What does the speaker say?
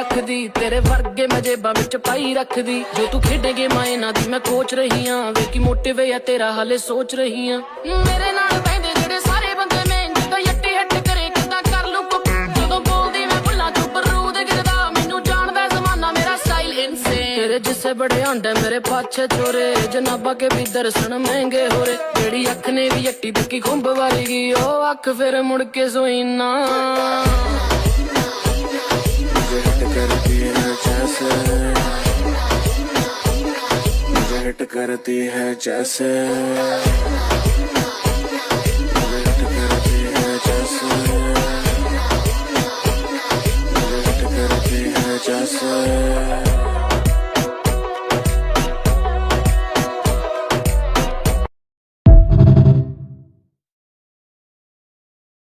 रखदी तेरे वर्गे मैं जेबां विच पाई रखदी जो तू खेडेगे माए ना दी मैं कोच रही हां वे की मोटिव या तेरा हाले सोच रही हां मेरे नाल बैठे जेड़े सारे बंदे मैं जिद्दां यट्टी हट करे किदां कर लू जदों बोलदी मैं भुल्ला चुप रूद गिरदा मैनू जानदा जमाना मेरा स्टाइल इनसेन तेरे जिस्से बड़े आंडे मेरे पाछे छोरे जनाबा के भी दर्शन महंगे हो रे जेड़ी अख ने भी यट्टी तकी खुंब वारी गई ओ अख फिर मुड़ के सोई ना करती है जैसे मुझे हिट करती है जैसे